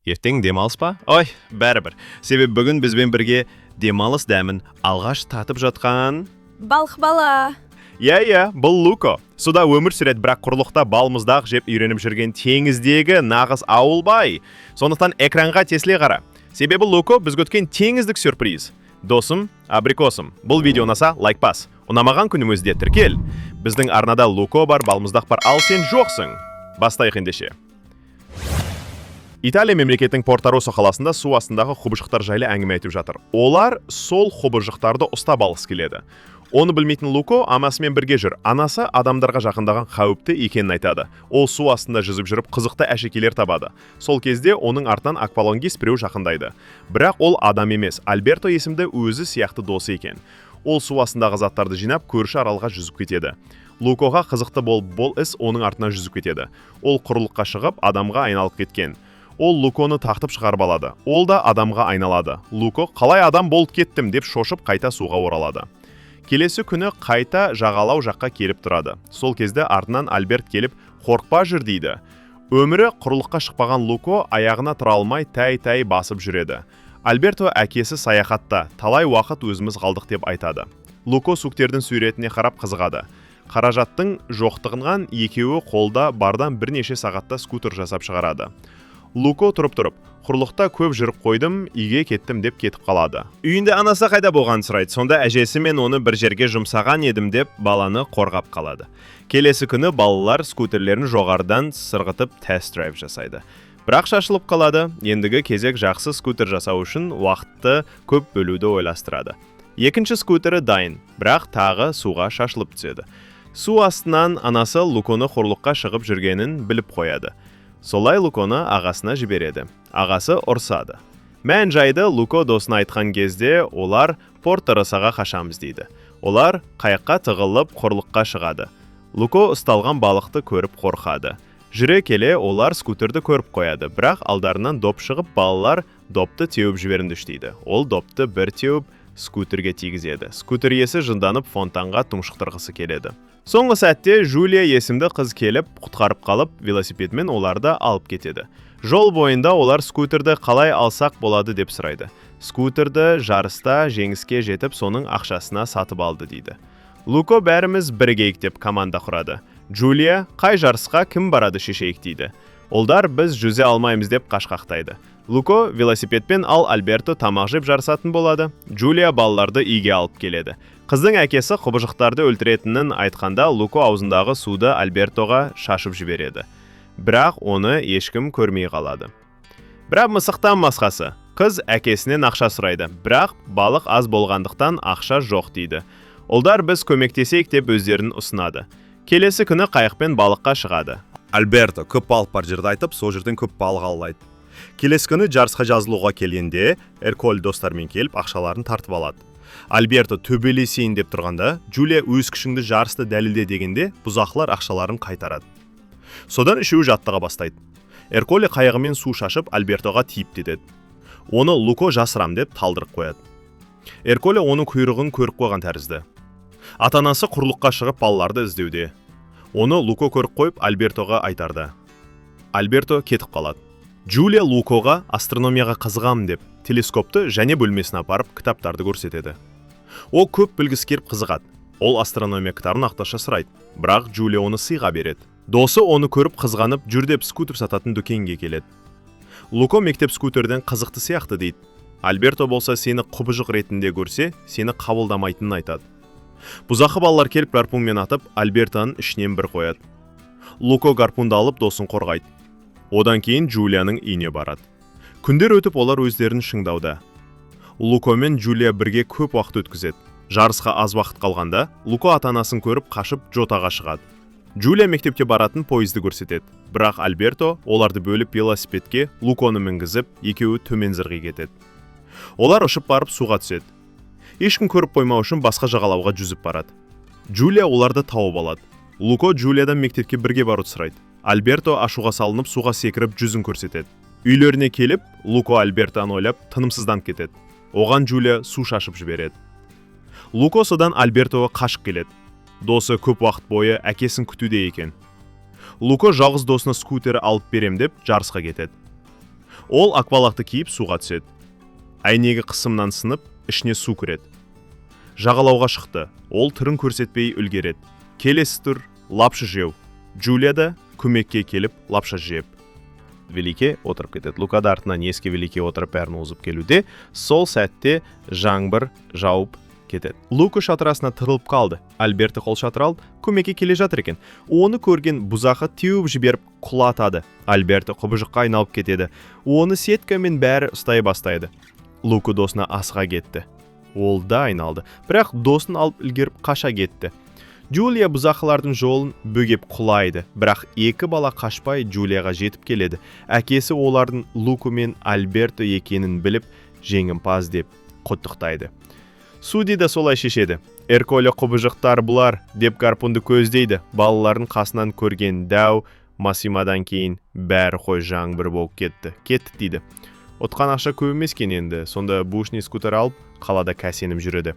Ертең демалыс па? Ой, бәрібір. Себебі бүгін бізбен бірге демалыс дәмін алғаш татып жатқан... Балық бала. Иә, бұл Луко. Суда өмір сүреді, бірақ құрлықта балмұздақ жеп үйреніп жүрген теңіздегі нағыз ауылбай. Сондықтан экранға тесіле қара. Себебі Луко бізге өткен теңіздік сюрприз. Досым, абрикосым. Бұл видео ұнаса лайк бас. Ұнамаған күнімізде тіркел. Біздің арнада Луко бар, балмұздақ бар, ал сен жоқсың. Бастайық ендеше. Италия мемлекетінің Порто-Россо қаласында су астындағы құбыжықтар жайлы әңгіме айтып жатыр. Олар сол құбыжықтарды ұстап алғысы келеді. Оны білмейтін Луко анасымен бірге жүр. Анасы адамдарға жақындаған қауіпті екенін айтады. Ол су астында жүзіп жүріп қызықты әшекейлер табады. Сол кезде оның артынан аквалангист біреу жақындайды. Бірақ ол адам емес, Альберто есімді өзі сияқты досы екен. Ол су астындағы заттарды жинап, көрші аралға жүзіп кетеді. Лукоға қызықты бұл іс оның артынан жүзіп кетеді. Ол құрлыққа шығып, адамға айналып кеткен. Ол Луконы тақтып шығарып алады. Ол да адамға айналады. Луко қалай адам болып кеттім деп шошып қайта суға оралады. Келесі күні қайта жағалау жаққа келіп тұрады. Сол кезде артынан Альберт келіп, қорықпа жүр дейді. Өмірі құрлыққа шықпаған Луко аяғына тұра алмай тәй-тәй басып жүреді. Альберто әкесі саяхатта, талай уақыт өзіміз қалдық деп айтады. Луко суктердің суретіне қарап қызығады. Қаражаттың жоқтығынан екеуі қолда бардан бірнеше сағатта скутер жасап шығарады. Луко тұрып, құрлықта көп жүріп қойдым, үйге кеттім деп кетіп қалады. Үйінде анасы қайда болғанын сұрайды. Сонда әжесі мен оны бір жерге жұмсаған едім деп баланы қорғап қалады. Келесі күні балалар скутерлерін жоғарыдан сырғытып тест-драйв жасайды. Бірақ шашылып қалады. Ендігі кезек жақсы скутер жасау үшін уақытты көп бөлуді ойластырады. Екінші скутері дайын, бірақ тағы суға шашылып түседі. Су астынан анасы Луконы құрлыққа шығып жүргенін біліп қояды. Солай Луконы ағасына жібереді. Ағасы ұрсады. Мән жайды Луко досына айтқан кезде олар Порто-Россоға қашамыз дейді. Олар қайыққа тығылып құрлыққа шығады. Луко ұсталған балықты көріп қорқады. Жүре келе олар скутерді көріп қояды. Бірақ алдарынан доп шығып, балалар допты теуіп жіберінді дейді. Ол допты бір теуіп скутерге тигізеді. Скутер иесі жынданып фонтанға тұмшықтырғысы келеді. Соңғы сәтте Жулия есімді қыз келіп, құтқарып қалып, велосипедмен оларды алып кетеді. Жол бойында олар скутерді қалай алсақ болады деп сұрайды. Скутерді жарыста жеңіске жетіп, соның ақшасына сатып алды дейді. Луко бәріміз бірігейік деп команда құрады. Жулия қай жарысқа кім барады шешейік дейді. Олдар біз жүзе алмаймыз деп қашқақтайды. Луко велосипедпен, ал Альберто тамақ жеп жарысатын болады. Жулия балаларды үйге алып келеді. Қыздың әкесі құбыжықтарды өлтіретінін айтқанда Луко аузындағы суды Альбертоға шашып жібереді. Бірақ оны ешкім көрмей қалады. Бірақ мысықтан масқасы. Қыз әкесінен ақша сұрайды. Бірақ балық аз болғандықтан ақша жоқ дейді. Олдар біз көмектесейік деп өздерін ұсынады. Келесі күні қайықпен балыққа шығады. Альберто көп балық бар жерді айтып, сол жерден көп балық аулайды. Келесі күні жарысқа жазылуға келгенде, Эрколь достармен келіп ақшаларын тартып алады. Альберто төбелесейін деп тұрғанда, Жулия өз күшіңді жарысты дәлелде дегенде, бұзақылар ақшаларын қайтарады. Содан үшеуі жаттыға бастайды. Эрколе қайығымен су шашып, Альбертоға тиіп дедеді. Оны Луко жасырам деп талдырып қояды. Эрколе оның құйрығын көріп қойған тәрізді. Атанасы құрлыққа шығып балаларды іздеуде. Оны Луко көріп қойып, Альбертоға айтарды. Альберто кетіп қалады. Жулия Лукоға астрономияға қызығамын деп телескопты және бөлмесіне апарып кітаптарды көрсетеді. Ол көп білгісі келіп қызығады. Ол астрономия кітабын ақшаға сұрайды, бірақ Жулия оны сыйға береді. Досы оны көріп қызғанып, жүр деп скутер сататын дүкенге келеді. Луко мектеп скутерден қызықты сияқты дейді. Альберто болса сені құбыжық ретінде көрсе, сені қабылдамайтынын айтады. Бұзақы балалар келіп гарпунмен атып, Альбертоның ішінен бір қояды. Луко гарпунды алып досын қорғайды. Одан кейін Жулияның үйіне барады. Күндер өтіп олар өздерін шыңдауда. Луко мен Жулия бірге көп уақыт өткізеді. Жарысқа аз уақыт қалғанда, Луко ата-анасын көріп қашып жотаға шығады. Жулия мектепке баратын пойызды көрсетеді. Бірақ Альберто оларды бөліп велосипедке Луконы мінгізіп, екеуі төмен зырғи кетеді. Олар ұшып барып суға түседі. Ешкім көріп қоймау үшін басқа жағалауға жүзіп барады. Жулия оларды тауып алады. Луко Жулиядан мектепке бірге баруды сұрайды. Альберто ашуға салынып суға секіріп жүзін көрсетеді. Үйлеріне келіп, Луко Альбертоны ойлап тынымсызданып кетеді. Оған Жулия су шашып жібереді. Луко содан Альбертоға қашып келеді. Досы көп уақыт бойы әкесін күтуде екен. Луко жалғыз досына скутері алып берем деп жарысқа кетеді. Ол аквалакты киіп суға түседі. Әйнегі қысымнан сынып, ішіне су кіреді. Жағалауға шықты. Ол түрін көрсетпей үлгереді. Келесі түр лапша жеу. Джулия да көмекке келіп лапша жеп. Велике отырып кетеді. Лука да артынан еске Велике отырып бәрін озып келуде. Сол сәтте жаңбыр жауып кетеді. Лука шатырасына тығылып қалды. Альберто қол шатыр алып көмекке келе жатыр екен. Оны көрген бұзақы теуіп жіберіп құлатады. Альберто құбыжыққа айналып кетеді. Оны сеткамен бәрі ұстай бастайды. Лука досына асыға кетті. Ол да айналды. Бірақ досын алып үлгеріп қаша кетті. Джулия бұзақылардың жолын бөгеп құлайды. Бірақ екі бала қашпай Джулияға жетіп келеді. Әкесі олардың Лука мен Альберто екенін біліп, жеңімпаз деп құттықтайды. Суди да солай шешеді. Эрколе құбыжықтар бұлар деп гарпунды көздейді. Балалардың қасынан көрген дәу Масимадан кейін бәрі қой жаңбыр болып кетті дейді. Отқан ақша көп емес кен енді. Сонда бушни скутер алып қалада кәсеніп жүреді.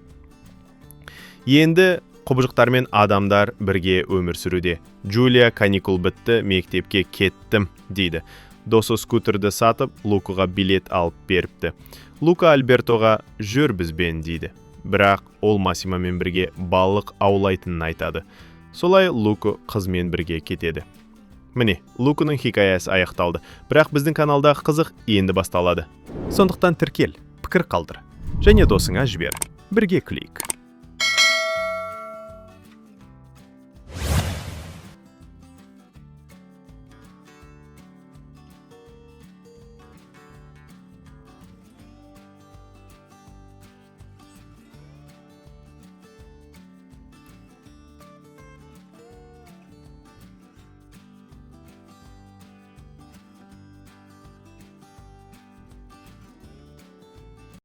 Енді құбыжықтармен адамдар бірге өмір сүруде. Джулия каникул бітті, мектепке кеттім дейді. Досы скутерді сатып, Лукаға билет алып беріпті. Лука Альбертоға жүр бізбен дейді. Бірақ ол Масимамен бірге балық аулайтынын айтады. Солай Лука қызмен бірге кетеді. Міне, Луканың хикаясы аяқталды. Бірақ біздің каналдағы қызық енді басталады. Сондықтан тіркел, пікір қалдыр. Және досыңа жібер. Бірге күлейік.